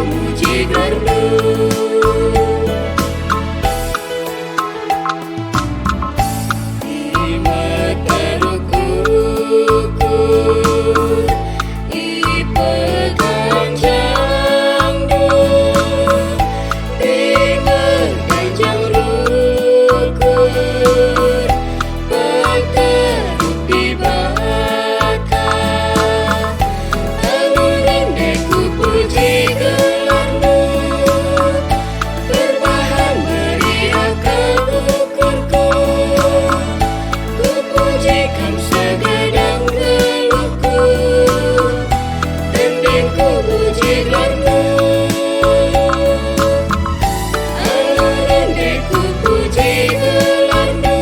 muji karena di mata rukuku ipegang jangdu di mengganjang rukur pangkaruk di baka anu rendeku puji gelarmu berbahan meriahkan ukurku ku pujikan segedang geluhku tendingku puji gelarmu anu rendeku puji gelarmu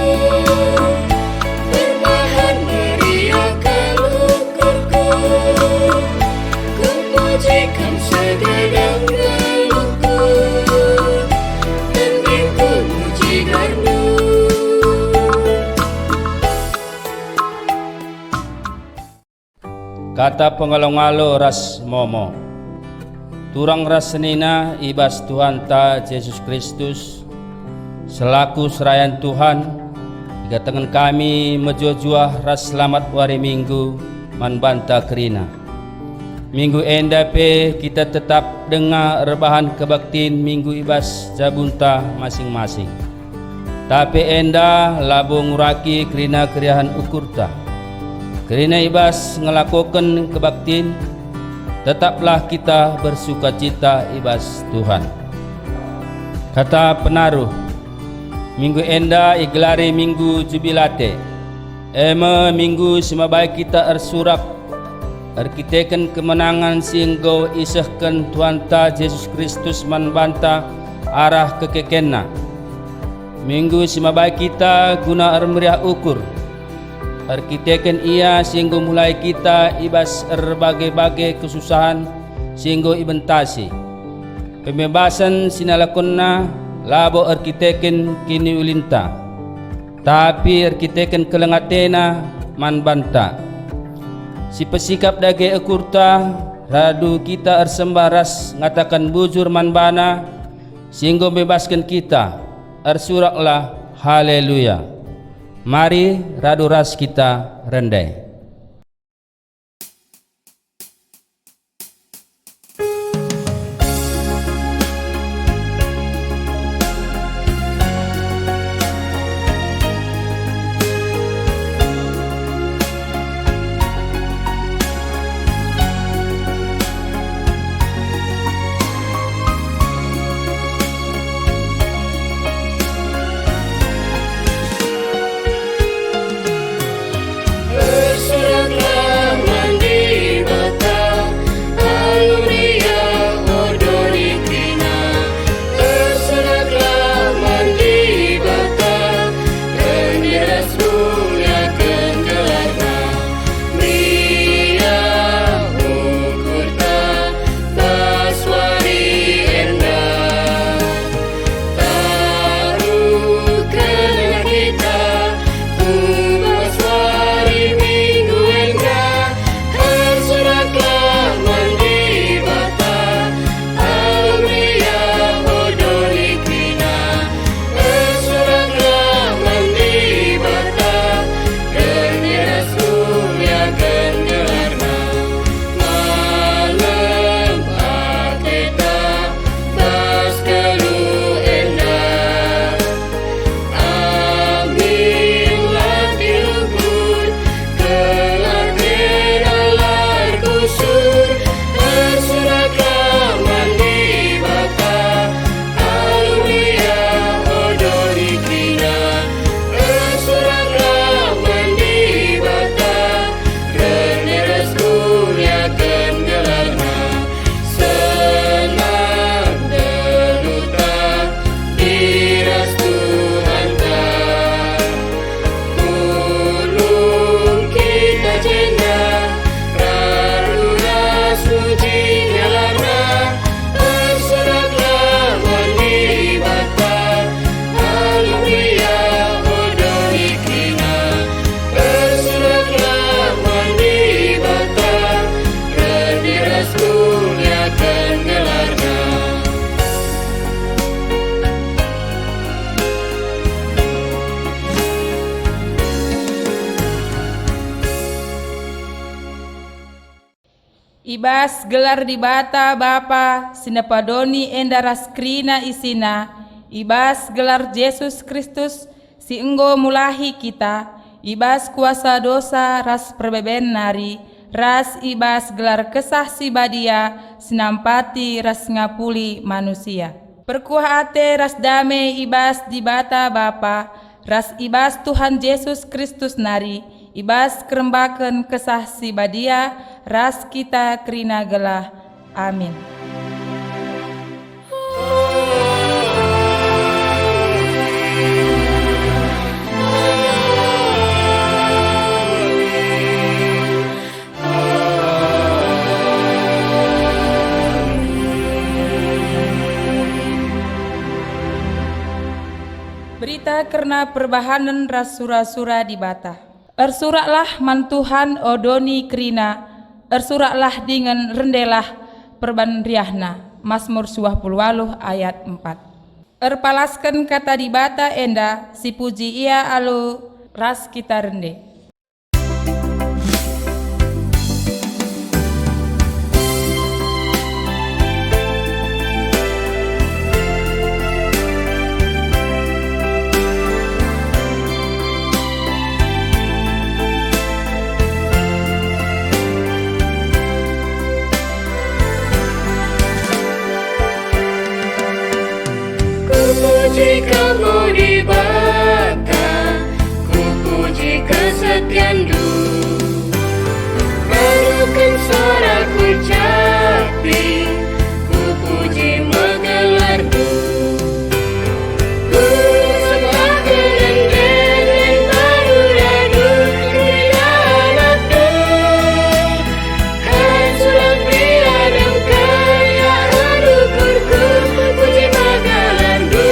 berbahan meriahkan ukurku ku pujikan segedang geluhku tendingku puji gelarmu. Kata pengalong-alo ras momo turang ras senina ibas Tuhan ta Yesus Kristus selaku serayan Tuhan ika tangan kami mejuah-juah ras selamat wari minggu man banta kerina minggu enda pe kita tetap dengar rebahan kebaktin minggu ibas jabunta masing-masing tapi enda labo nguraki kerina keriahan ukurta kerana ibas ngelakukan kebaktin tetaplah kita bersukacita ibas Tuhan. Kata penaruh minggu enda iglari minggu jubilate ema minggu semabai kita ersurak arkiteken kemenangan singgo isahkan Tuhan ta Yesus Kristus manbanta arah kekekenna minggu semabai kita guna meriah ukur arkiteken ia sehingga mulai kita ibas berbagai-bagai kesusahan sehingga ibentasi pembebasan sinalakonna labo arkiteken kini ulinta tapi arkiteken kelengatena manbanta si pesikap dage ekurta radu kita ersembaras ngatakan bujur manbana sehingga bebaskan kita ersuraklah haleluya. Mari radu ras kita rendai. ibas gelar di bata Bapa sinapadoni endaras krina isina, ibas gelar Yesus Kristus si enggo mulahi kita, ibas kuasa dosa ras perbeben nari, ras ibas gelar kesah si badia sinampati ras ngapuli manusia. Perkuah ate ras dame ibas di bata Bapa, ras ibas Tuhan Yesus Kristus nari, ibas kerembaken kesah si badia, ras kita kerina gelah. Amin. Berita karena perbahanan ras sura-sura di bata. Ersuraklah man Tuhan odoni krina, ersuraklah dengan rendelah perban riahna. Mazmur 28 ayat 4. Erpalaskan kata di bata enda, si puji ia alu ras kita rende. Puji kamu di bata, ku puji kesetiaanmu. Barukan suaraku capi, ku puji menggelarmu. Ku sembah dengan baru radu kehilanganku. Kan surat pria dan karya anugerku, puji menggelarmu.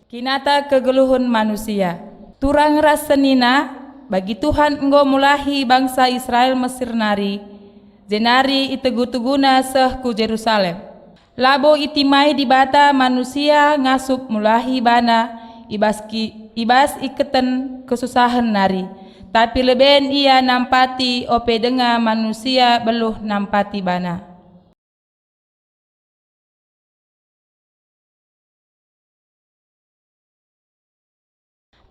Kinata kegeluhun manusia. Turang rasenina bagi Tuhan enggo mulahi bangsa Israel Mesir nari, jenari itegu-teguna seh ku Jerusalem. Labo itimai di bata manusia ngasup mulahi bana, ibas iketen kesusahan nari. Tapi leben ia nampati ope denga manusia beluh nampati bana.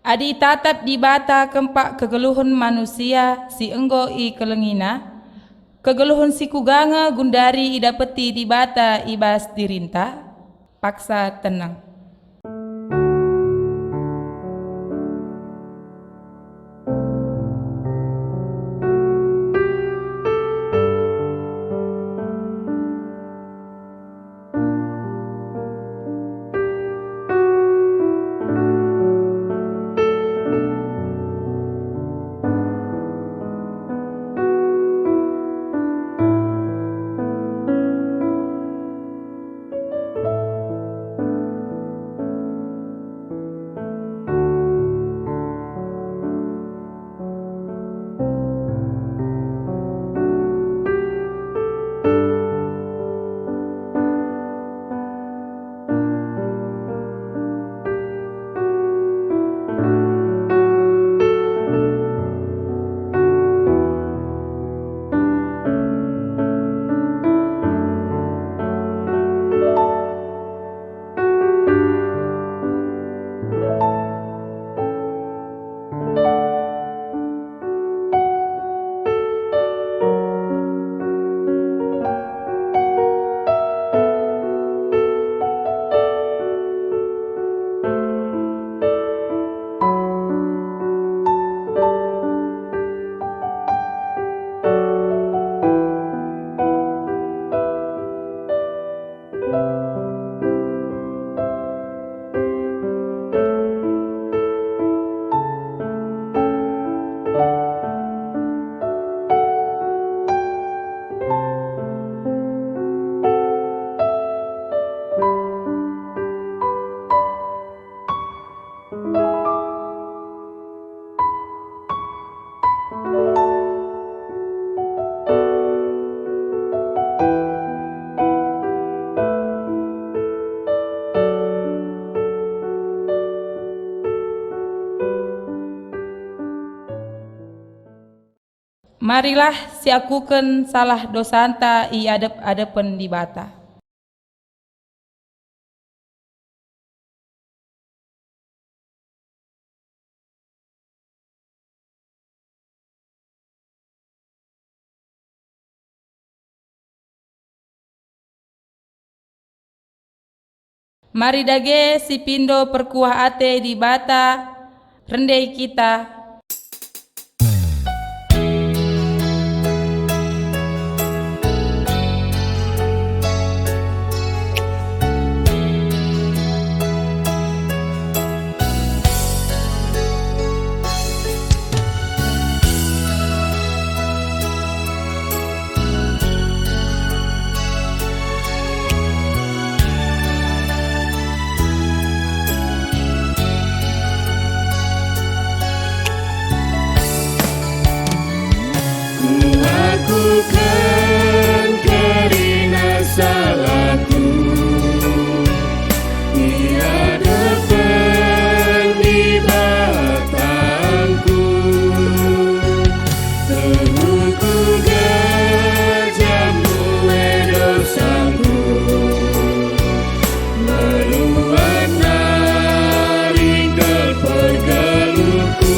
Adi tatap di bata kempak kegeluhun manusia si enggo i kelengina, kegeluhun si kuganga gundari idapeti di bata ibas dirinta, paksa tenang. Marilah siakukeun salah dosanta i adep-adepen di bata. Mari dage si pindo perkuah ate di bata, rendai kita. Lakukan karena salahku, tiada pendibatanku, terhukum kejamu dosaku, meluat naringkel pergeluhku.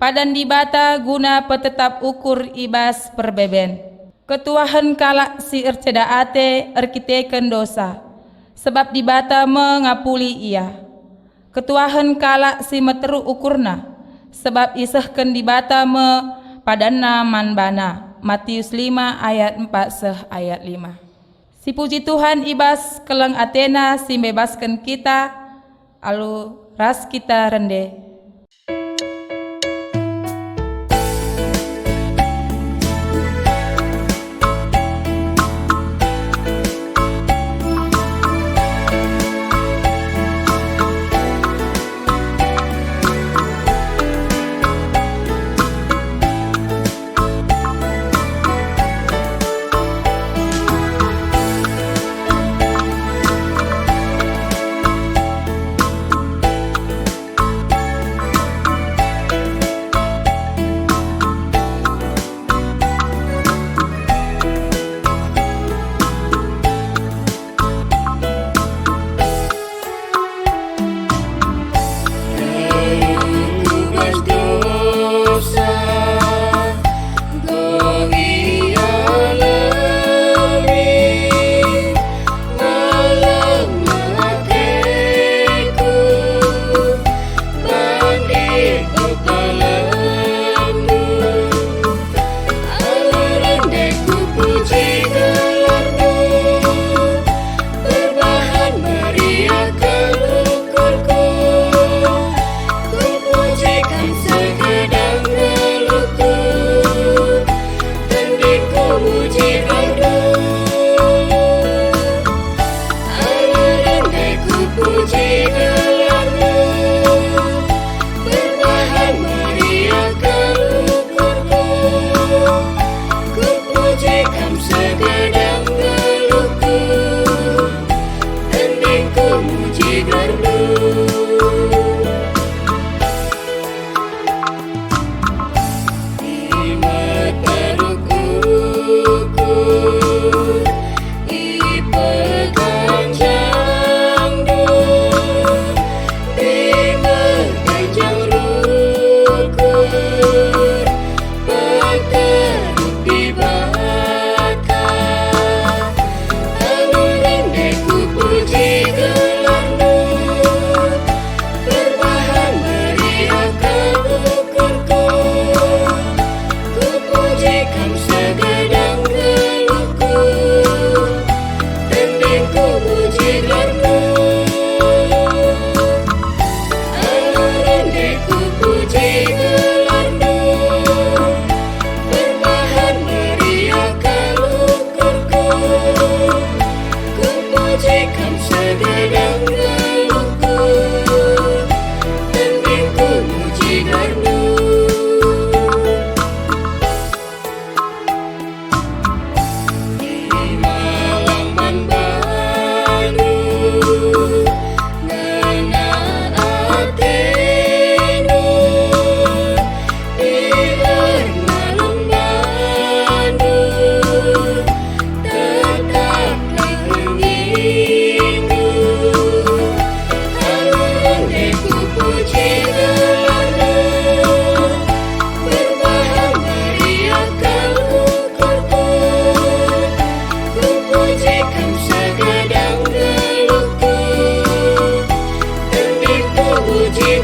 Padan di bata guna petetap ukur ibas perbeben. Ketuahan kalak si erceda ate erkiteken dosa, sebab di bata mengapuli ia. Ketuahan kalak si meteru ukurna, sebab isehken di bata me padanna manbana. Matius 5 ayat 4 seh ayat 5. Si puji Tuhan ibas keleng Athena si bebaskan kita, alu ras kita rende.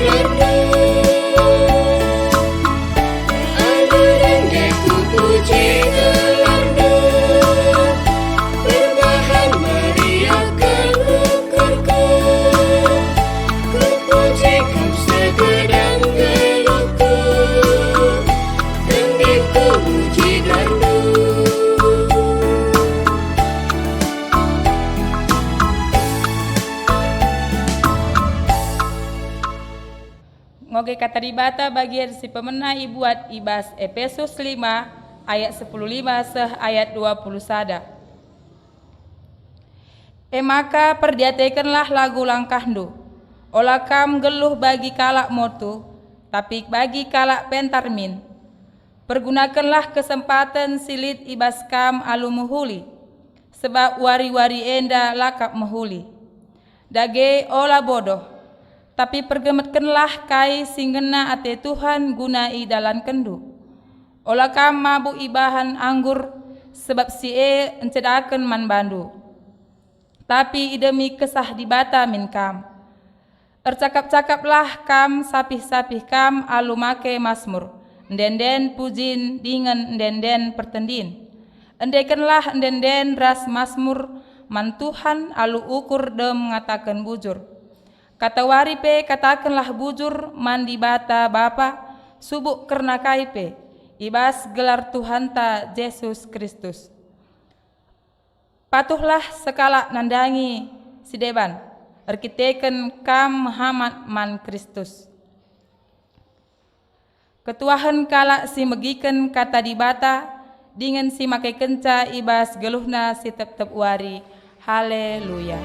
garda. Anu rende ku puji gelarmu, berbahan meriahkan ukurku. Ku puji kau segedang geluhku, dan ku puji gardu. Ngoge kata dibata bagian si pemenang ibuat ibas Efesus 5 ayat 10:5 seh ayat 20 maka perdiatekanlah lagu langkahnu, olah kam geluh bagi kalak motu, tapi bagi kalak pentarmin. Pergunakanlah kesempatan silit ibas kam alu muhuli, sebab wari-wari enda lakap muhuli. Dage olah bodoh, tapi pergemetkanlah kai singgena ate Tuhan gunai dalan kendu. Olah kam mabuk ibahan anggur, sebab si encedaken man bandu. Tapi idemi kesah dibata min kam. Ercakap-cakaplah kam sapih-sapih kam alu make masmur, ndenden pujin dengan ndenden pertendin. Endekenlah ndenden ras masmur man Tuhan alu ukur dem mengatakan bujur. Kata waripe katakanlah bujur man dibata Bapa subuk kerna kaipe ibas gelar Tuhan ta Yesus Kristus. Patuhlah sekala nandangi si deban erkiteken kam Muhammad man Kristus. Ketuahan kala si megiken kata dibata dengan si make kenca ibas geluhna si tep-tep wari. Haleluya.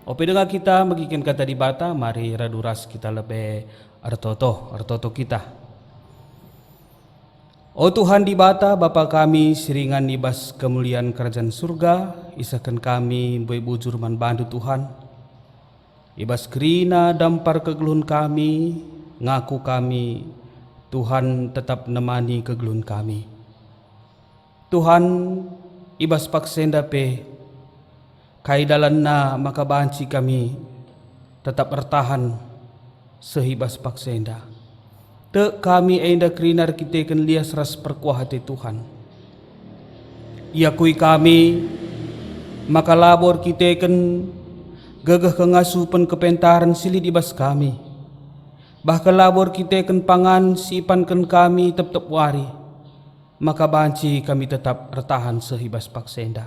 Ope dengar kita megikan kata dibata, mari raduras kita lebih artoto kita. O Tuhan dibata Bapa kami seringan ibas kemuliaan kerajaan surga, isakan kami bujur man bandu Tuhan. Ibas kerina dampar kegeluhan kami, ngaku kami, Tuhan tetap nemani kegeluhan kami. Tuhan ibas paksenda pe kaidalan na maka banci kami tetap bertahan sehibas paksenda. Te kami enda krinar kita ken lias ras perkuah hati Tuhan. Ia kui kami maka labor kita ken gagah kengasupan kepentaran silid ibas kami. Bahkan labor kita ken pangan sipan ken kami tetap wari. Maka banci kami tetap bertahan sehibas paksenda.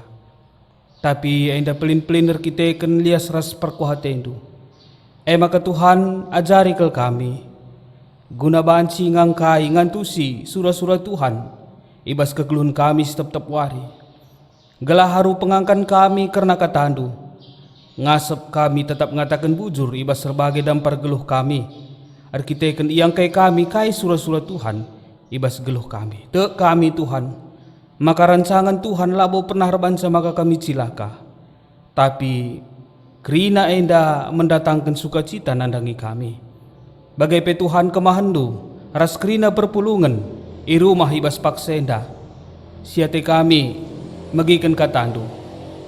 Tapi enda pelin-peliner kita ken lias ras perkuah tendu. Maka Tuhan ajari kel kami. Guna banci ngangkai ngantusi surah-surah Tuhan. Ibas kegeluhan kami tetap wari. Gelah haru pengangkan kami karena katandu. Ngasep kami tetap ngatakan bujur ibas serbagai dampar geluh kami. Kita ken iangkai kami kai surah-surah Tuhan. Ibas geluh kami. Te kami Tuhan. Maka rancangan Tuhan labo pernah rebansa maka kami cilaka. Tapi kerina enda mendatangkan sukacita nandangi kami. Bagai pe Tuhan kemahandu, ras kerina perpulungan, irumah ibas paksenda. Siate kami megikan katandu.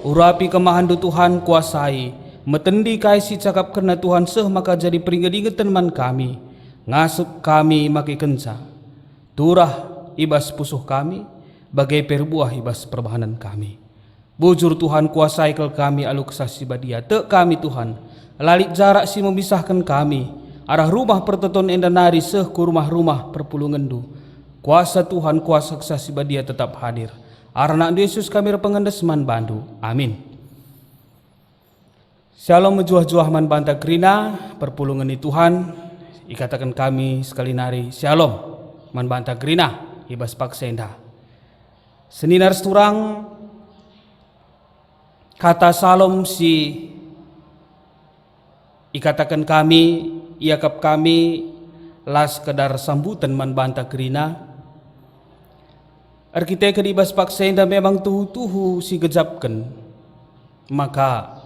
Urapi kemahandu Tuhan kuasai, metendi kaisi cakap kena Tuhan seh maka jadi peringat-ingatan man kami. Ngasup kami maki kenca. Turah ibas pusuh kami. Bagai perbuah ibas perbahanan kami. Bujur Tuhan kuasai kel kami alu kesasi badia. Te kami Tuhan. Lalik jarak si memisahkan kami. Arah rumah pertoton enda nari seh ku rumah-rumah perpulungandu. Kuasa Tuhan kuasa kesasi badia tetap hadir. Arah Yesus kami pengendes man bandu. Amin. Shalom mejuah-juah man banta krina. Perpulungan di Tuhan. Ikatakan kami sekali nari. Shalom man banta krina. Ibas paksenda. Seninar turang kata salom si ikatakan kami iakap kami las kedar sambutan man banta kerina Arkiteken ibas paksenda memang tuhu-tuhu si gejapken, maka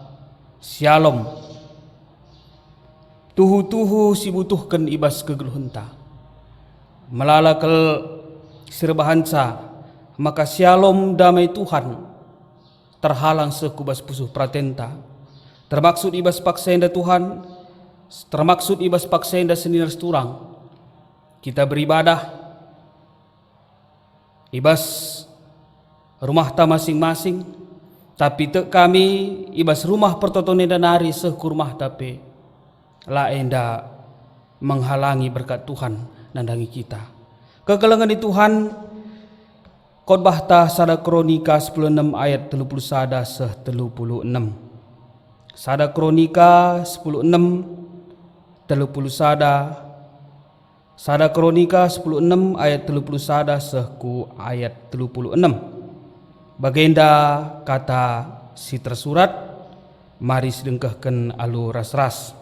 shalom tuhu-tuhu si butuhken ibas kegeluhenta. Melalakal sirbahanca, maka shalom damai Tuhan terhalang sekubas pusuh pratenta. Termaksud ibas paksenda Tuhan, termaksud ibas paksenda senior turang. Kita beribadah ibas rumah ta masing-masing, tapi tek kami ibas rumah pertotone danari sekur rumah tapi la enda menghalangi berkat Tuhan nandangi kita. Kekelengan di Tuhan khotbah ta sada Kronika 16 ayat 31 seh 36. Sada Kronika 16 31. Sada Kronika 16 ayat 31 sehku ayat 36. Bagenda kata si tersurat, mari sedengkahkan alu ras-ras.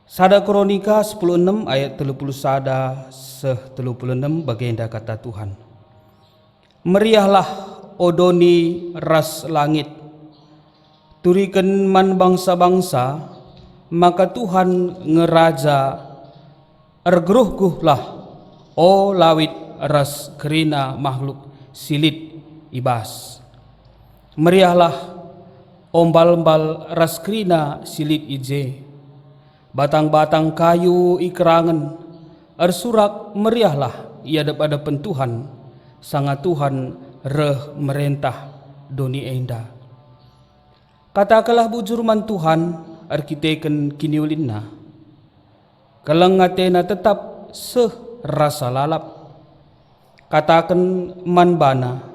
Sada Kronika 16 ayat 31 seh 36 bagenda kata Tuhan. Meriahlah odoni ras langit, turiken man bangsa-bangsa, maka Tuhan ngeraja ergeruhguhlah o lawit ras kerina makhluk silit ibas. Meriahlah ombal-ombal ras kerina silit ije, batang-batang kayu ikrangan ersurak meriahlah ia pada pentuhan, sangat Tuhan reh merentah doni enda. Katakanlah bujurman Tuhan arkiteken kiniulinna, kalengatena tetap seh rasa lalap. Katakan manbana,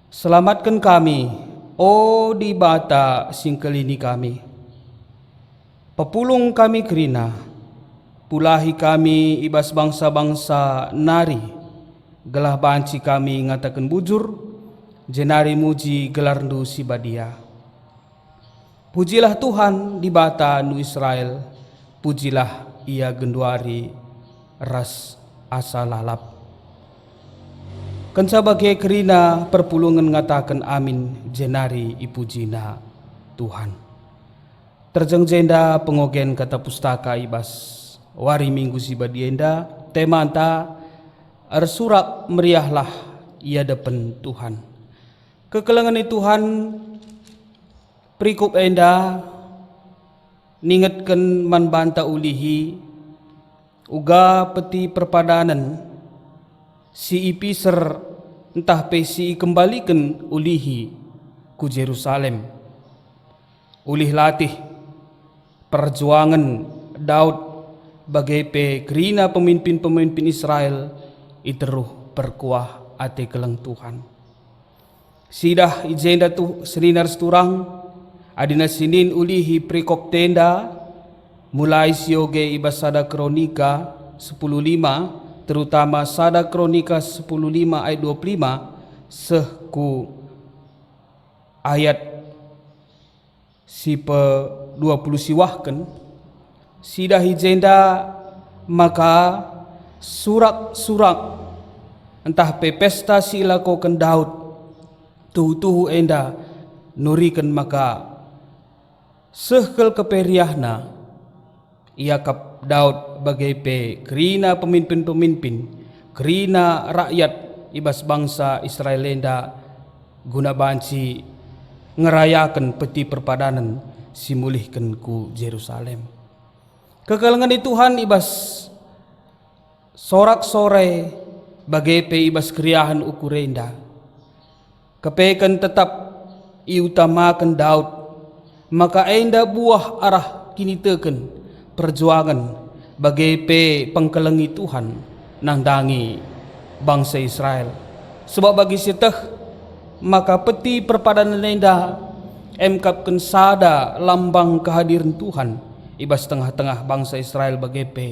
selamatkan kami, o di bata singkelini kami. Pepulung kami kerina, pulahi kami ibas bangsa-bangsa nari, gelah banci kami ngatakan bujur, jenari muji gelarndu si badia. Pujilah Tuhan di bata nu Israel, pujilah ia genduari ras asa lalap. Kan sebagai kerina perpulungan ngatakan amin, jenari ipujina Tuhan. Terjeng jenda pengogen kata pustaka ibas wari minggu si badienda, temanta ersurak meriahlah ia depan Tuhan. Kekelengan Tuhan prikup enda ningetken man banta ulihi uga peti perpadanan si ipiser entah pe si kembalikan ulihi ku Jerusalem. Ulih latih perjuangan Daud bagai pe kerina pemimpin-pemimpin Israel iteruh perkuah ate keleng Tuhan. Sidah ijenda tu seninar seturang adina sinin ulihi prikop tenda mulai sioge ibas sada Kronika 10:5, terutama sada Kronika 10:5 ayat 25 sehku ayat si pe 20 siwahken sidah hijenda, maka surak-surak entah pe pesta si lakokan Daud tuhu-tuhu enda nurikan maka sehkel keperiahna ia kap Daud bagai pe kerina pemimpin-pemimpin, kerina rakyat ibas bangsa Israel lenda guna banci ngerayakan peti perpadanan simulihkan ku Jerusalem. Kekelengan di Tuhan ibas sorak sore bagai pe ibas keriahan ukurenda. Kepekan tetap iutamakan Daud, maka enda buah arah kini teken perjuangan bagai pe pengkelengi Tuhan nangdangi bangsa Israel. Sebab bagi seteh maka peti perpadanan enda emkapkan sada lambang kehadiran Tuhan ibas tengah-tengah bangsa Israel bagai pe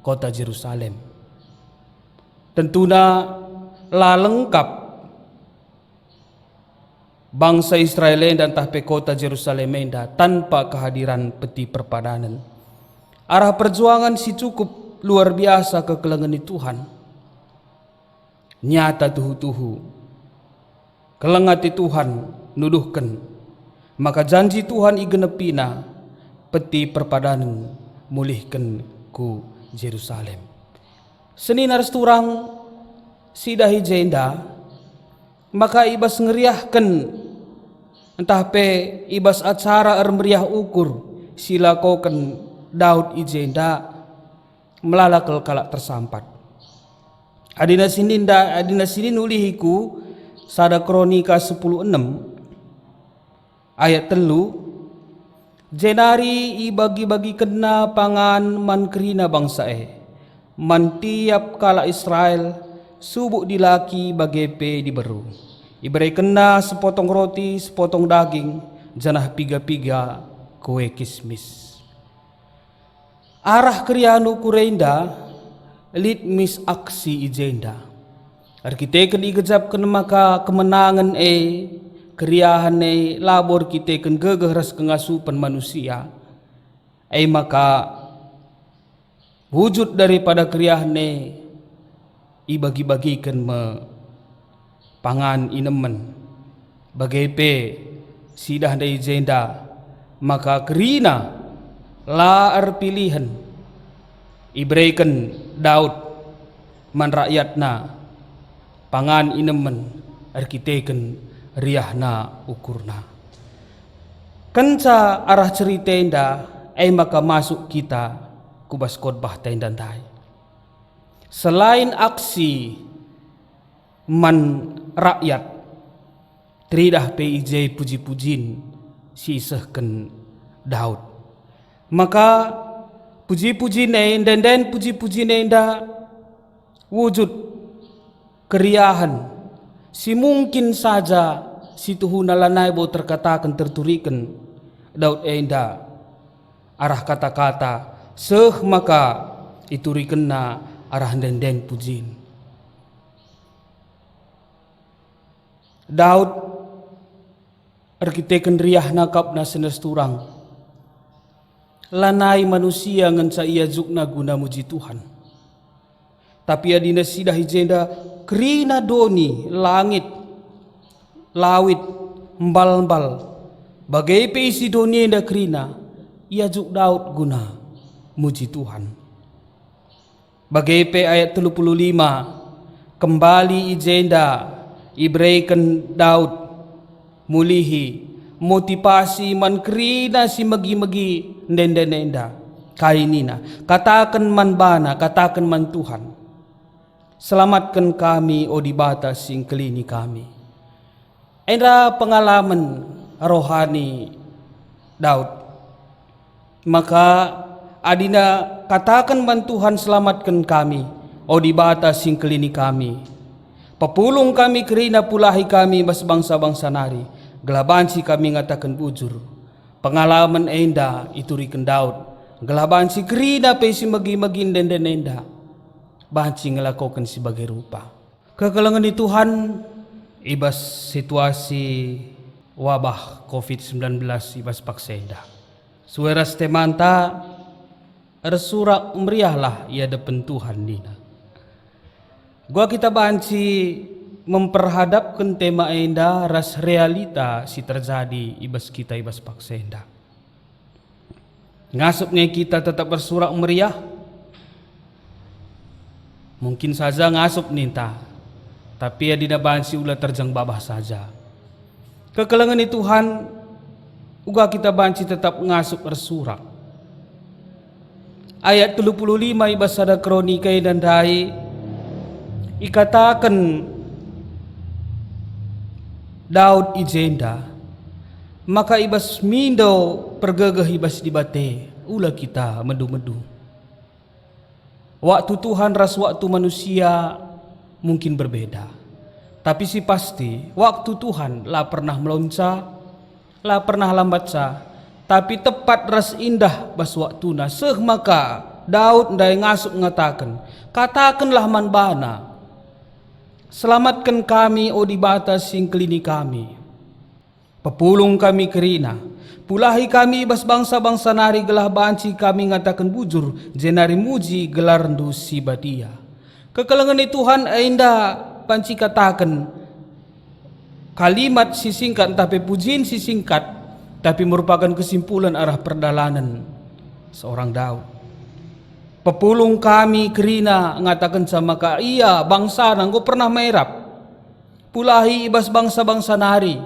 kota Jerusalem. Tentuna la lengkap bangsa Israel dan tahpe kota Jerusalem enda tanpa kehadiran peti perpadanan. Arah perjuangan si cukup luar biasa kekelengan di Tuhan. Nyata tuhu-tuhu. Kelengati Tuhan nuduhkan. Maka janji Tuhan igenepina peti perpadanan mulihkan ku Jerusalem. Seninar turang sidahi jenda maka ibas ngeriahkan entah pe ibas acara meriah ukur silakokan Daud ijenda melalakal kalak tersampat. Adina sini nulihiku sada Kronika 10:6 ayat 3 jenari ibagi-bagi kena pangan man kerina bangsa man tiap kala Israel subuk dilaki bagepe diberu iberi kena sepotong roti sepotong daging janah piga-piga kue kismis. Arah krianu kurenda litmis aksi ijenda. Arkiteken igejapkan maka kemenangan keriahan labor kiteken gegeh ras kengasupan manusia. Maka wujud daripada keriahan ibagi-bagikan pangan inemen bagepe sidah dai jenda maka kerina laar pilihan iberikan Daud man rakyatna pangan inemen arkiteken riahna ukurna. Kenca arah ceritenda maka masuk kita kubas khotbah tendandai. Selain aksi man rakyat tridah PIJ puji-pujin sisehken Daud. Maka puji-puji dan puji-puji nenda wujud keriahan si mungkin saja si tuhuna lanai bo terkatakan terturikan Daud enda arah kata-kata maka iturikan na arah den pujin. Daud arkiteken riahna kapna senesturang lanai manusia ngenca ia jukna guna muji Tuhan. Tapi adina sidah hijenda kerina doni langit lawit mbal-mbal bagai peisi doni enda kerina ia juk Daud guna muji Tuhan. Bagai pe ayat 35 kembali ijenda ibreikan Daud mulihi motivasi man kerina si megi-megi nenda kainina katakan man bana katakan man Tuhan selamatkan kami o di batas sing kelini kami. Enda pengalaman rohani Daud maka adina katakan man Tuhan selamatkan kami o di batas sing kelini kami pepulung kami kerina pulahi kami bas bangsa-bangsa nari gelabansi kami ngatakan bujur. Pengalaman enda iturikan Daud. Gelabansi kerina pesi magi-magin dan enda. Banci ngelakukan sebagai rupa. Kekelengan di Tuhan ibas situasi wabah COVID-19 ibas paksenda. Suara temanta ersurak meriahlah ia depan Tuhan dina. Gua kita banci memperhadapkan tema enda ras realita si terjadi ibas kita ibas paksenda. Ngasupnya kita tetap bersurak meriah. Mungkin saja ngasup ninta, tapi ya dina bansi ulah terjang babah saja. Kekelengan di Tuhan, uga kita banci tetap ngasup bersurak. Ayat 35 ibas sada Kronika dan dai ikatakan Daud ijenda maka ibas mindo pergegeh ibas dibate ulah kita medu-medu. Waktu Tuhan ras waktu manusia mungkin berbeda, tapi si pasti waktu Tuhan lah pernah melonca lah pernah lambat sa, tapi tepat ras indah bas waktuna maka Daud ndai ngasup ngatakan katakanlah man bana selamatkan kami o di batas sing kelini kami Pepulung kami kerina, pulahi kami ibas bangsa-bangsa nari gelah banci kami ngatakan bujur, jenari muji gelar ndu si badia. Kekelengan ni Tuhan ainda panci katakan kalimat si singkat tapi pujian si singkat, tapi merupakan kesimpulan arah perdalanan seorang Daud. Pepulung kami kerina ngatakan sama ka iya bangsa nanggo pernah merap. Pulahi ibas bangsa-bangsa nari.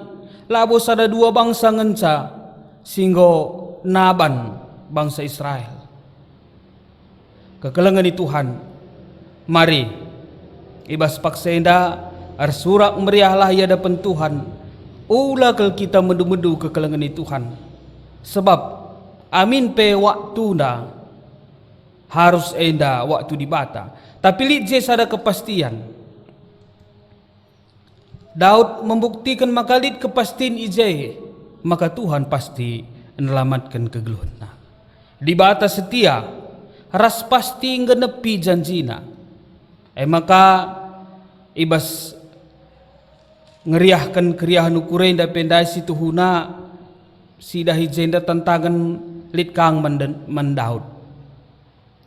Labos ada dua bangsa ngenca singgo naban bangsa Israel. Kekelengan ni Tuhan. Mari ibas paksenda arsurak meriahlah ia depan Tuhan. Ulah kel kita medu-medu kekelengan ni Tuhan. Sebab amin pe waktu na harus enda waktu dibata. Tapi lit ada kepastian. Daud membuktikan makalit kepastian ije, maka Tuhan pasti menyelamatkan kegeluhna. Di bata setia, ras pasti ngenepi janjina. Maka ibas ngeriahkan keriahan ukuren da pendai si tuhuna si dahi jenda tantangan lit kang mendaud.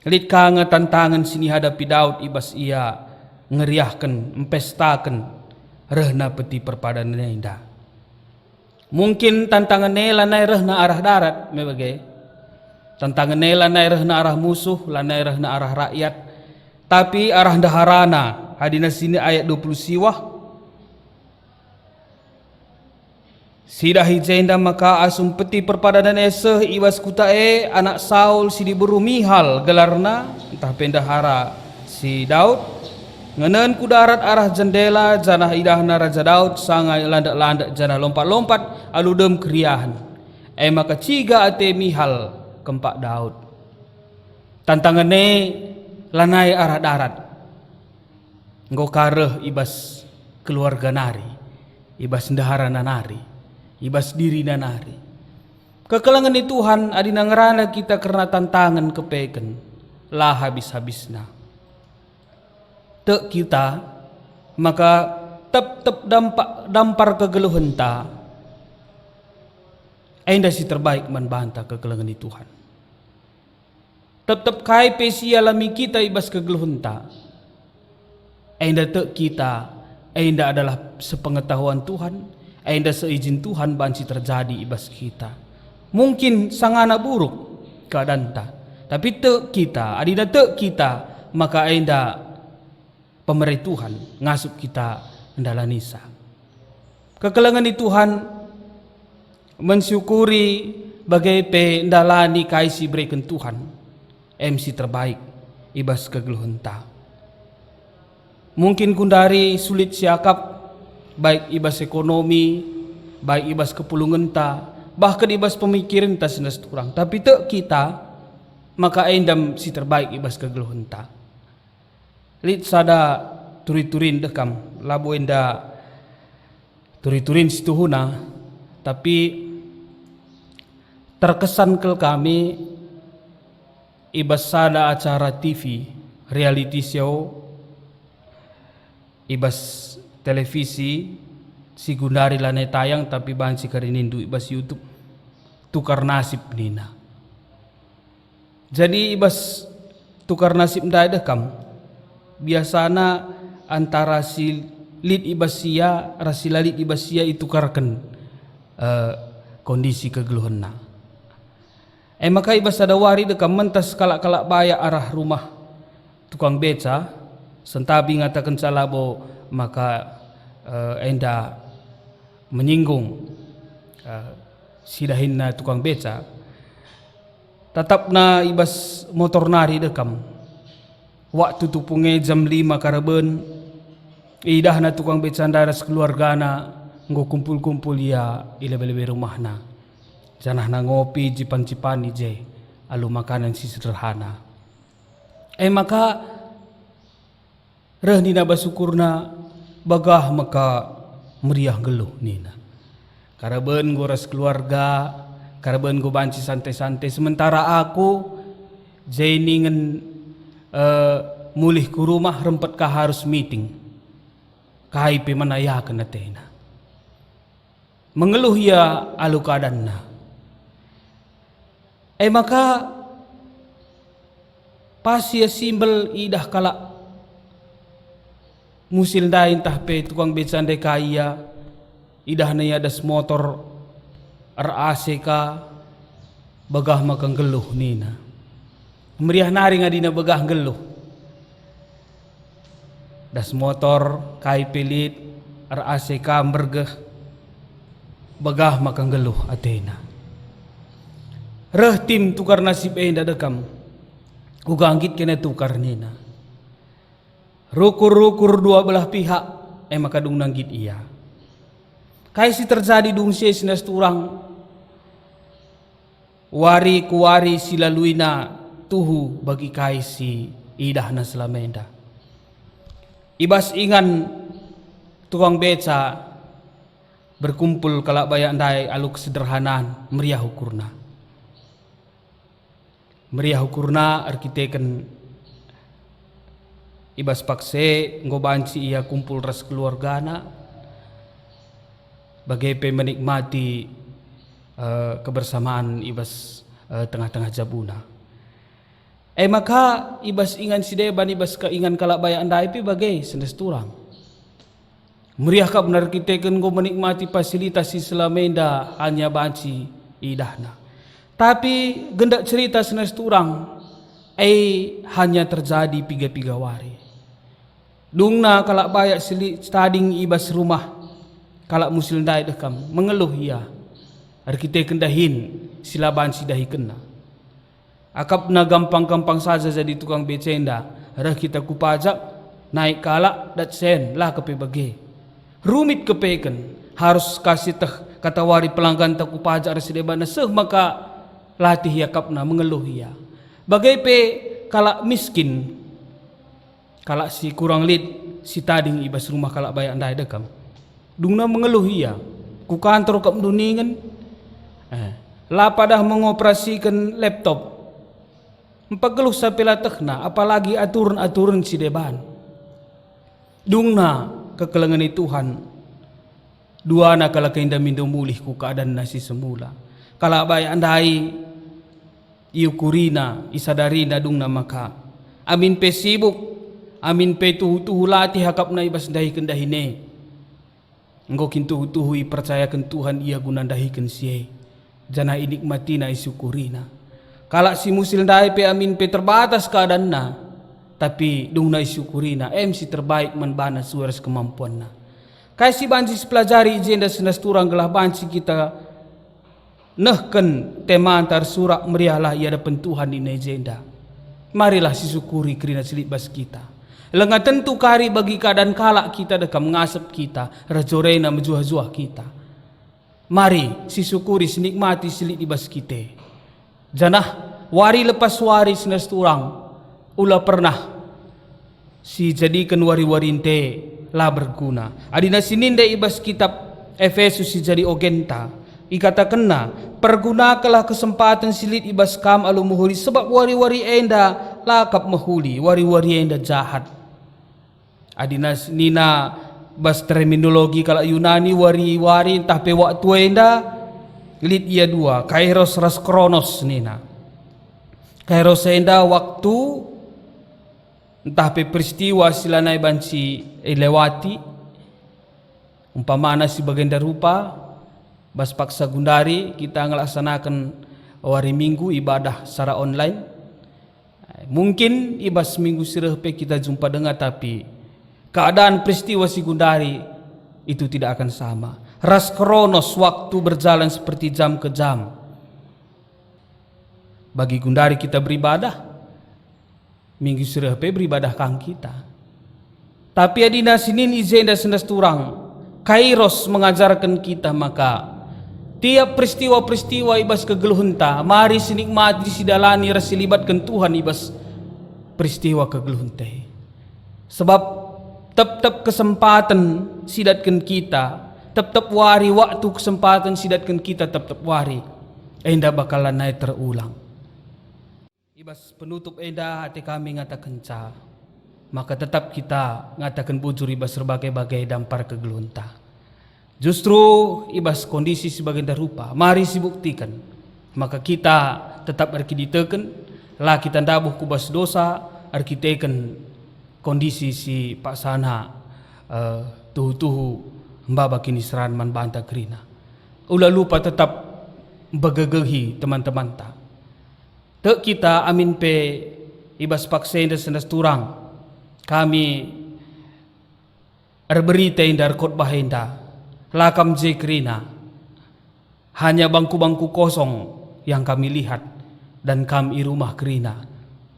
Lit kang tantangan sini hadapi Daud ibas ia ngeriahkan, mempestakan rehna peti perpadannya indah. Mungkin tantangan lanai rehna arah darat, mebagai tantangan lanai rehna arah musuh, lanai rehna arah rakyat. Tapi arah daharana, hadina sini ayat 20 siwah. Sidahi jenda maka asum peti perpadanan eseh ibas kutae anak Saul si diburu Mihal gelarna, entah pendahara si Daud. Ngenen ku darat arah jendela janah idahna Raja Daud sangai landak-landak janah lompat-lompat aludem keriahan. Maka ciga ate Mihal kempak Daud. Tantangane lanai arah darat. Nggo kareh ibas keluarga nari, ibas ndaharana nari, ibas diri nari. Kekelengan ni Tuhan adina ngerana kita karena tantangan kepeken lah habis-habisna. Tek kita maka tep dampar kegeluhan ta ainda si terbaik membantah kegeluhan di Tuhan. Tep kai pesi alami kita ibas kegeluhan ta ainda tek kita ainda adalah sepengetahuan Tuhan, ainda seizin Tuhan banci terjadi ibas kita. Mungkin sangana buruk keadaan ta, tapi tek kita adina tek kita maka ainda pemerintah Tuhan ngasup kita endala nisa. Kekelengan di Tuhan mensyukuri bagai pe ndalani kaisi berikan Tuhan MC terbaik ibas kegeluhan ta. Mungkin kundari sulit siakap baik ibas ekonomi, baik ibas kepulungan ta, bahkan ibas pemikiran ta senes kurang. Tapi tek kita maka endam si terbaik ibas kegeluhan ta. Lit sada turi-turin dekam labu enda turi-turin situhuna, tapi terkesan ke kami ibas sada acara TV reality show ibas televisi si gundari lanai tayang tapi banci karinindu ibas YouTube tukar nasib nina. Jadi ibas tukar nasib ndai dekam biasana antara si lid ibasia rasila lid ibasia itu karken kondisi kegeluhanna. Maka ibas ada wari dekam mentas kalak-kalak baya arah rumah tukang beca sentabi ngatakan salabo maka enda menyinggung sidahinna tukang beca tatapna ibas motor nari dekam. Waktu tupunge jam 5 karaben idah na tukang becandara sekeluargana nggo kumpul-kumpul ya ilebe-lebe rumahna janah na ngopi jipan-jipani je alu makanan si sederhana. Maka reh nina basukurna bagah maka meriah geluh nina karaben nggo ras keluarga karaben nggo banci santai-santai sementara aku jainingen mulih ku rumah rempet ka harus meeting kai pe manaya kana tena. mengeluh ia alu keadaanna. Maka pas ia simbel idah kala musil dain tahpe tukang becandai kaya idah na das motor RACK begah makang geluh nina. Meriah nari ngadina begah geluh. Das motor kai pelit RACK mergeh begah makang geluh atena. Reh tim tukar nasib enda dekam. Uganggit kena tukar nina. Rukur-rukur dua belah pihak maka dung nanggit ia. Kai si terjadi dung sinas turang. Wari kuwari silaluina tuhu bagi kai si idah na selamenda. Ibas ingan tukang beca berkumpul kalak bayak ndai alu kesederhanaan meriah ukurna. Meriah ukurna arkiteken ibas pakse ngobanci ia kumpul ras keluargana bagai menikmati kebersamaan ibas tengah-tengah jabuna. Maka ibas ingan si deban ibas keingan kalak bayak andai pi bagai senes turang. Meriah ka benar kiteken go menikmati fasilitas si selamenda hanya banci idahna. Tapi gendak cerita senes turang hanya terjadi piga-piga wari. Dungna kalak bayak sili stading ibas rumah kalak musil ndai dekam mengeluh ia. Arkite kendahin silaban si dahi kena. Akapna gampang-gampang saja jadi tukang becenda. Rah kita kupajak naik kalak dat sen lah kepe bage. Rumit kepeken harus kasih teh kata wari pelanggan tak kupajak rasi debana seh maka latih ya kapna mengeluh ia. Bagai pe kalak miskin kalak si kurang lid si tading ibas rumah kalak bayak ndai dekam. Dungna mengeluh ia. Ku kantor kap duningan. Lah padah mengoperasikan laptop. Empageluh sampai latehna apalagi aturan-aturan si deban. Dungna kekelengan Tuhan. Dua na kala keinda mindo mulih ku keadaan nasi semula. Kala bayak andai iukurina isadarina dungna maka. Amin pe sibuk. Amin pe tuhu-tuhu latih hakap na ibas dahi kendahine. Engkau kintuhu-tuhui percayakan Tuhan ia guna dahikan siye. Jana inikmati na isyukurina. Kalak si musil ndai pe amin pe terbatas keadaan na. Tapi dung na isyukurina si terbaik manbana suaras kemampuan na. Kaya si banci pelajari ijenda senas turang gelah banci kita nehken tema antar surak meriahlah ia depan Tuhan ini ijenda. Marilah syukuri kerina silibas kita. Lenga tentu kari bagi keadaan kalak kita dekam mengasap kita, rajorena menjuah-juah kita. Mari syukuri sinikmati silik ibas kita. Janah wari lepas wari senes turang ulah pernah si jadikan wari-warinte lah berguna. Adina sininde ibas kitab Efesus si jadi ogenta. Ikata kena pergunakanlah kesempatan silit ibas kam alu muhuli sebab wari-wari enda lakap mahuli wari-wari enda jahat. Adina nina bas terminologi kalau Yunani wari-wari entah pe waktu enda lit ia dua kairos ras kronos nina. Kairos enda waktu entah pe peristiwa silanai banci lewati umpamana si bagenda rupa bas paksa gundari kita ngelaksanakan hari minggu ibadah secara online. Mungkin ibas minggu sirah pe kita jumpa dengar tapi keadaan peristiwa si gundari itu tidak akan sama. Ras kronos waktu berjalan seperti jam ke jam. Bagi gundari kita beribadah, minggu sirah pe beribadah kang kita. Tapi adina sinin izenda senes turang, kairos mengajarkan kita maka tiap peristiwa-peristiwa ibas kegeluhunta, mari sinikmati sidalani ras libatkan Tuhan ibas peristiwa kegeluhunta. Sebab tep-tep kesempatan sidatkan kita, tep-tep wari waktu kesempatan sidatkan kita tep-tep wari enda bakalan naik terulang. Ibas penutup enda hati kami ngatakan ca, maka tetap kita ngatakan bujur ibas berbagai-bagai dampar kegelunta. Justru ibas kondisi sebagai rupa, mari sibuktikan. Maka kita tetap arkiditeken, lah kita dabuh kubas dosa, arkiteken kondisi si Pak Sana tuhu-tuhu mbaba kini seran man banta kerina. Ulah lupa tetap begegehi teman-teman ta. Tek kita amin pe ibas paksenda sendas turang. Kami berita indar khotbah indah. Lakam jekrina, hanya bangku-bangku kosong yang kami lihat, dan kami rumah kerina,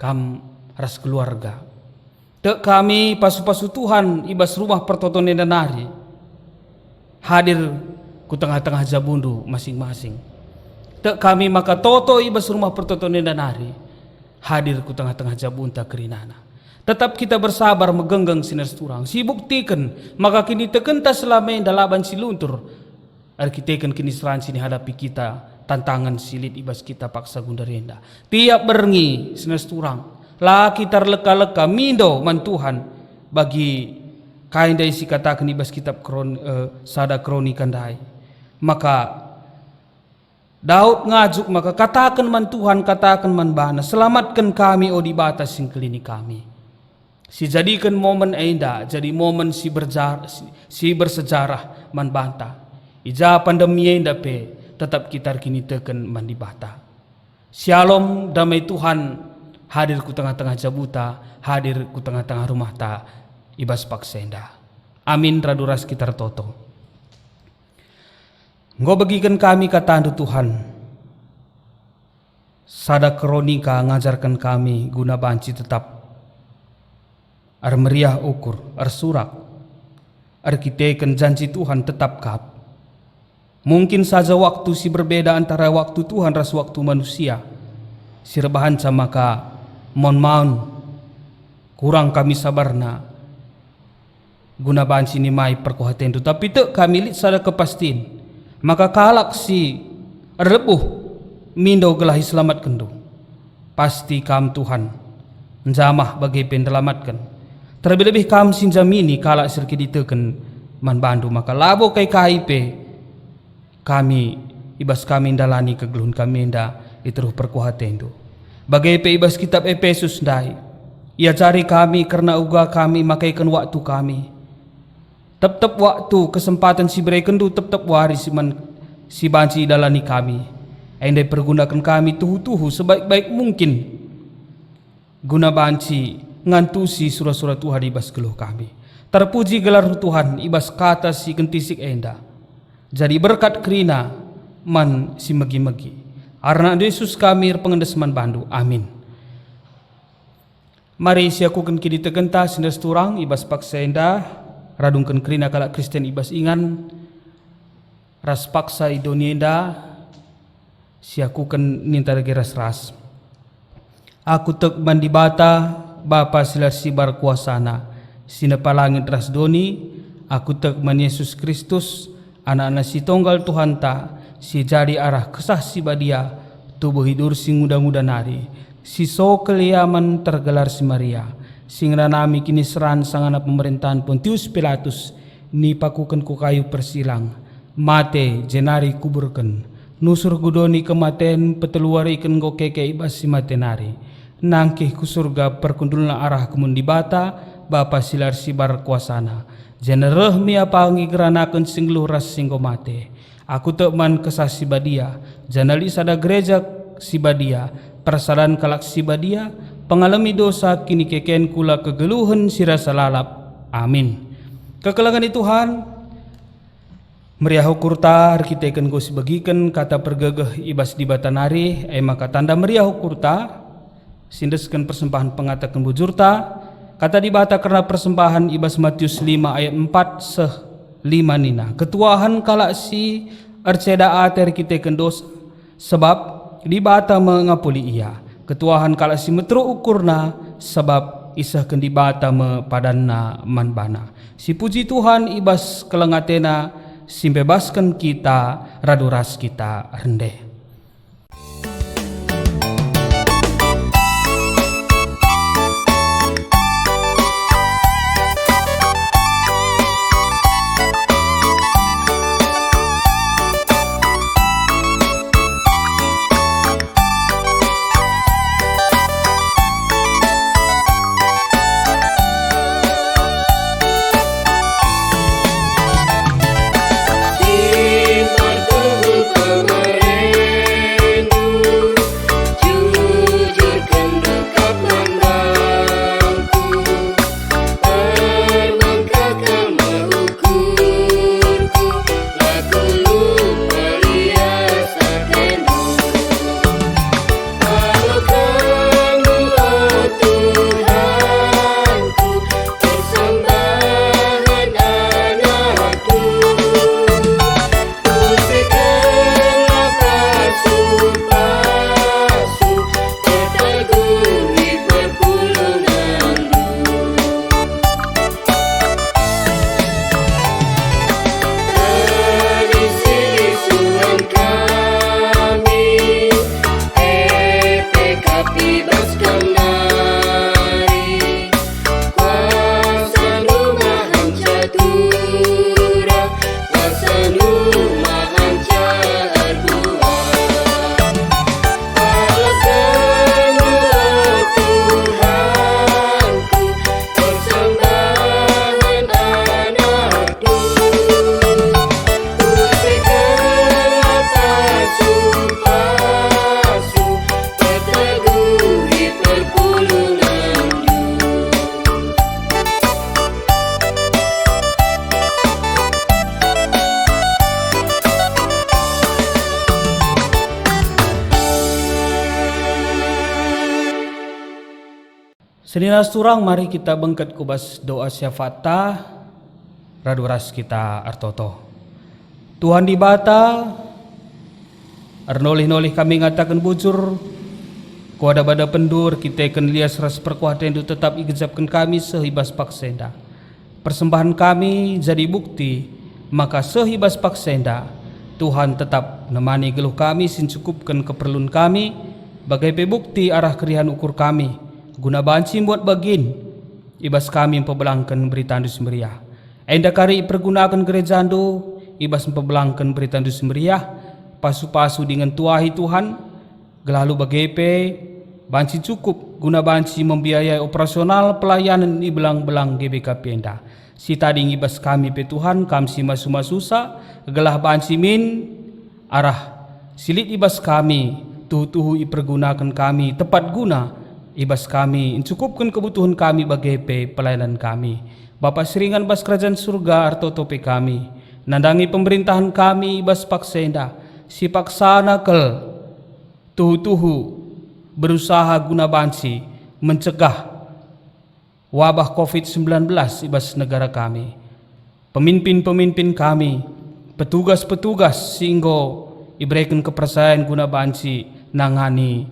kam ras keluarga. Tek kami pasu-pasu Tuhan ibas rumah pertotonan danari, hadir ku tengah-tengah jabundu masing-masing. Tek kami maka toto ibas rumah pertotonan danari, hadir ku tengah-tengah jabunta kerinana. Tetap kita bersabar megenggang sinas turang. Sibuktikan maka kini tekenta selama yang dalaban siluntur. Arkiteken kini seran sini hadapi kita tantangan silit ibas kita paksa gundarenda. Tiap berengi sinas turang. Lah kita leka-leka mindo man Tuhan bagi kain dari si katakan ibas kitab sada kronikan dai. Maka Daud ngajuk maka katakan man Tuhan, katakan man bana, selamatkan kami o di batas sing kelini kami. Si jadikan momen enda jadi momen si bersejarah man banta. Ija pandemi enda pe tetap kita kini teken man di bata. Shalom damai Tuhan hadir ku tengah-tengah jabuta, hadir ku tengah-tengah rumah ta ibas paksenda. Amin raduras kita toto. Ngo bagikan kami kata Tuhan. Sada kronika ngajarkan kami guna banci tetap ar meriah ukur, ar surak, ar kiteken janji Tuhan tetap kap. Mungkin saja waktu si berbeda antara waktu Tuhan ras waktu manusia. Si rebahan maka mon kurang kami sabarna. Guna banci ni mai perkuhaten tu, tapi tek kami lit sada kepastin. Maka kalak si rebuh mindo gelahi selamat kendu. Pasti kam Tuhan njamah bagi pendelamatkan. Terlebih-lebih kam sinjamini kalak serki diteken man bandu maka labo kai KIP kami ibas kami dalani kegeluhun kami nda iteruh perkuhatendo. Bagai pe ibas kitab Efesus ndai. Ia cari kami karena uga kami makaikan waktu kami. Tep-tep waktu kesempatan si berikan du tep-tep wari si banci dalani kami. Endai pergunakan kami tuhu-tuhu sebaik-baik mungkin. Guna banci ngantusi surah-surah Tuhan ibas geluh kami. Terpuji gelar Tuhan ibas kata si kentisik enda. Jadi berkat kerina man si megi-megi. Arna Yesus kami pengendes man bandu. Amin. Mari siakukan kini tegenta sindas turang ibas paksa enda. Radungkan kerina kalak Kristen ibas ingan. Ras paksa idonienda. Siakukan nintar geras ras. Aku tek mandi bata. Bapa silar sibar kuasana, sinapalangit ras doni, aku tek man Yesus Kristus, anak-anak si tonggal Tuhan ta, si jari arah kesah si badia, tubuh hidur si muda-muda nari, si so keliaman tergelar si Maria, sing ranami kini seran sangana pemerintahan Pontius Pilatus, ni pakukan ku kayu persilang, mate jenari kuburken, nusur gudoni kematen peteluari ikan go keke ibas si matenari. Nangkih ku surga perkundulna arah kemun di bata bapa silar sibar kuasana jenereh mia pangi geranakan singluh ras singgo mate aku tekman kesah sibadia janali sada gereja sibadia persadan kalak sibadia pengalami dosa kini keken kula kegeluhan sirasa lalap amin. Kekelangan Tuhan meriah ukurta kita ikan gosi bagikan kata pergegeh ibas di batanari maka tanda meriah ukurta sindeskan persembahan pengatakan bujurta kata dibata karena persembahan ibas Matius 5 ayat 4 5 nina ketuahan kalak si arceda ater kita kendos sebab dibata mengapuli ia ketuahan kalak si metro ukurna sebab isahkan dibata mepadanna manbana si puji Tuhan ibas kelengatena simbebaskan kita raduras kita rendeh. Senina surang mari kita bengket kubas doa syafata raduras kita artoto. Tuhan di bata arnolih-nolih kami ngatakan bujur kuada bada pendur kita akan lias ras perkuatan itu tetap igezapkan kami sehibas paksenda. Persembahan kami jadi bukti maka sehibas paksenda Tuhan tetap nemani geluh kami sin cukupkan keperluan kami bagai bukti arah kerihan ukur kami guna banci buat bagin ibas kami empebelangkan berita andus meriah. Enda kari pergunakan gereja andu ibas empebelangkan berita andus meriah pasu-pasu dengan tuahi Tuhan gelalu bagepe banci cukup guna banci membiayai operasional pelayanan di belang-belang GBK Penda. Si tadi ngibas kami pe Tuhan kami si masu-masusa gelah banci min arah silit ibas kami tuhu-tuhu ipergunakan kami tepat guna ibas kami mencukupkan kebutuhan kami bagepe pelayanan kami. Bapa Seringan bas kerajaan surga artotope kami nandangi pemerintahan kami ibas paksenda si paksana kel tuhu-tuhu berusaha guna banci mencegah wabah COVID-19 ibas negara kami. Pemimpin-pemimpin kami, petugas-petugas singgo iberikan kepercayaan guna banci nangani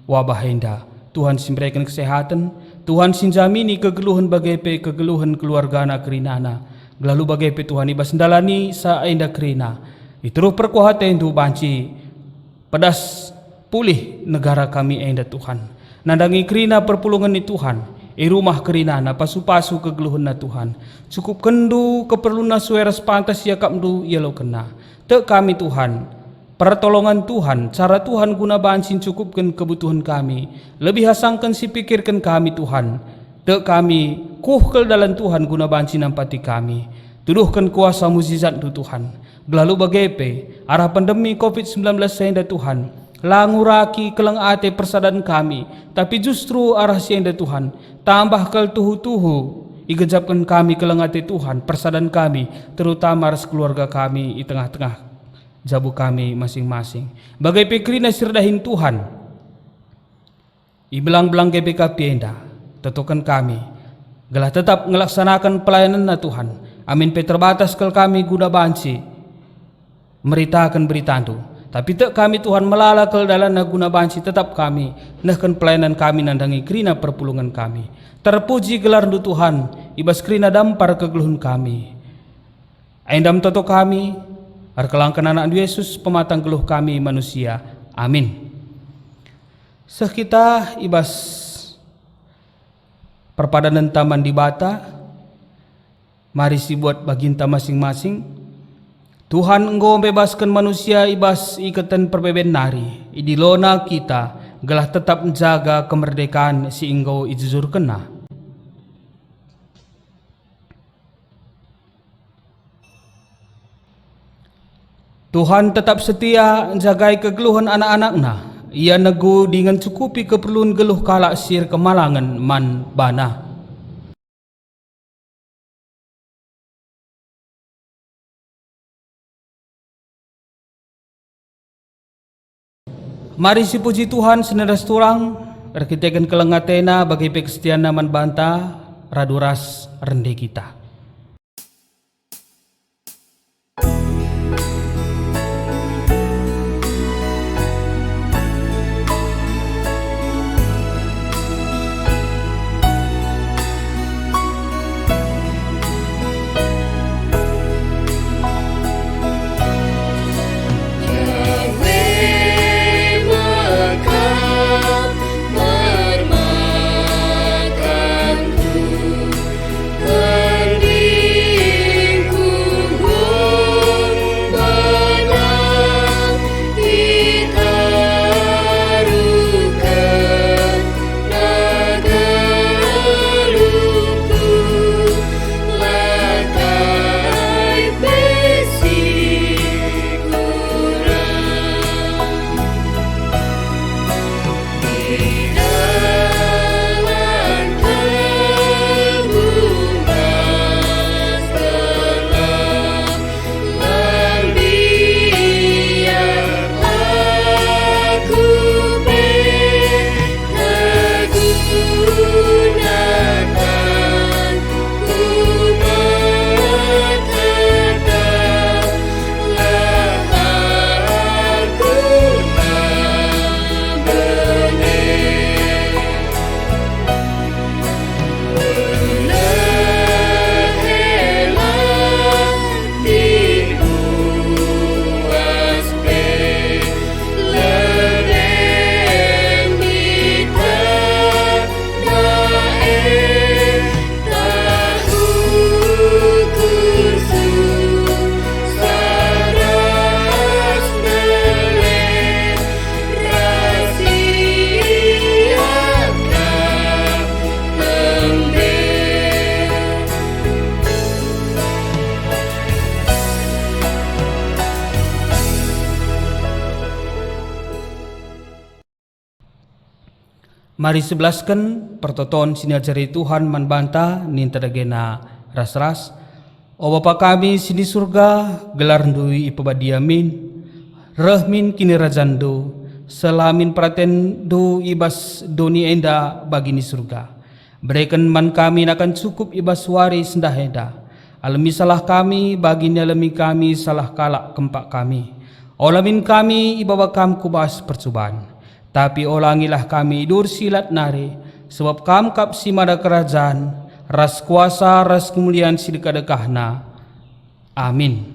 wabah enda. Tuhan simberikan kesehatan, Tuhan sinjamini kegeluhan bagepe kegeluhan keluarga anak kerinana. Lalu bagepe Tuhan ibas ndalani sa enda kerina. Ituruh perkuhatan tu banci pedas pulih negara kami enda Tuhan. Nandangi kerina perpulungan ni Tuhan. Rumah kerina na pasu-pasu kegeluhan na Tuhan. Cukup kendu keperluan sueras pantas ya kamdu yelo kena. Tek kami Tuhan. Pertolongan Tuhan, cara Tuhan guna bansin cukupkan kebutuhan kami. Lebih hasangkan si pikirkan kami Tuhan. Tek kami kuhkel dalam Tuhan guna bansin nampati kami. Tuduhkan kuasa mukjizat tu Tuhan. Lalu bagepe arah pandemi COVID-19 sehingga Tuhan. Languraki kelang ate persadan kami. Tapi justru arah sehingga Tuhan. Tambah kel tuhu-tuhu. Igejapkan kami kelang ate Tuhan. Persadan kami. Terutama ras keluarga kami di tengah-tengah jabu kami masing-masing. Bagai pikrina sirdahin Tuhan. Ibelang-belang GBK Penda. Tetukan kami. Gelah tetap ngelaksanakan pelayanan na Tuhan. Amin pe terbatas kel kami guna banci. Meritakan berita itu. Tapi tak kami Tuhan melala kel dalam na guna banci tetap kami. Nahkan pelayanan kami nandangi krina perpulungan kami. Terpuji gelar du Tuhan. Ibas krina dampar kegeluhan kami. Aindam toto kami. Arkelangkan anak Yesus pematang geluh kami manusia. Amin. Sekita ibas perpadanan taman di bata. Mari si buat baginta masing-masing. Tuhan engkau bebaskan manusia ibas ikatan perbeben nari. Idilona kita gelah tetap menjaga kemerdekaan si engkau ijuzur kena. Tuhan tetap setia jagai kegeluhan anak-anaknya. Ia nego dengan cukupi keperluan geluh kalak sir kemalangan man bana. Mari si puji Tuhan seneras turang. Arkiteken kelengatena bagi pekestian naman banta. Raduras rende kita. Bermakanku Mari sebelaskan pertoton sinajari Tuhan manbanta ninta dagena ras-ras. O Bapa kami sini surga, gelar ndui ipabadiamin, rahmin kini rajandu, selamin praten du ibas doni enda bagini surga. Berikan man kami akan cukup ibas wari sendah enda. Alami salah kami, bagini alami kami salah kalak kempak kami. Olamin kami ibawa kam kubas percubaan. Tapi olangilah kami dur silat nari, sebab kam kap simada kerajaan, ras kuasa, ras kemuliaan sidekah-dekahna. Amin.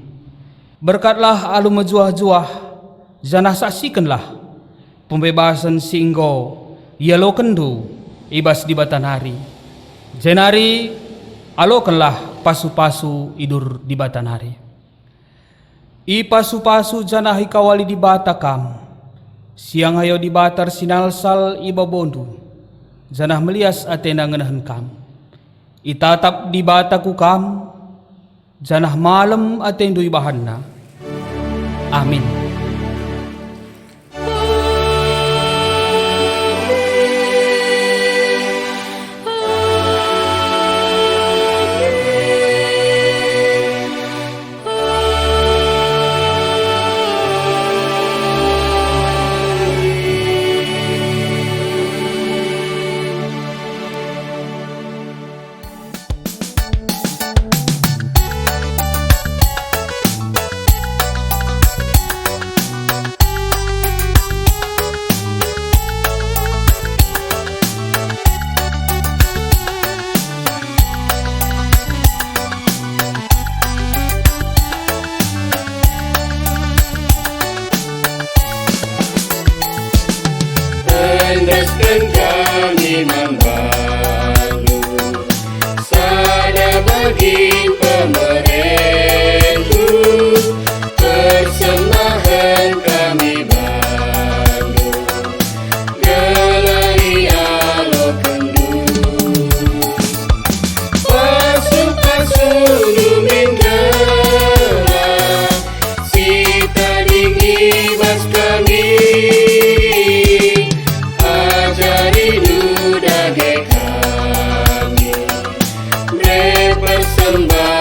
Berkatlah alu mejuah-juah, janah saksikanlah pembebasan singgo, yalo kendu, ibas di batanari. Jenari, alokanlah pasu-pasu idur di batanari. I pasu-pasu janah ikawali di batakam, siang hayo di batar sinalsal iba bondu, janah melias atena ngenahan kam. Itatap di bataku kam, janah malam atendo ibahanna. Amin. Tandaskan kami membantu, sada bagi pemerintah, persembahan kami bantu, gelari alo kendu. Pasu-pasu dumin gelap, sita dinggi bas kami. Somebody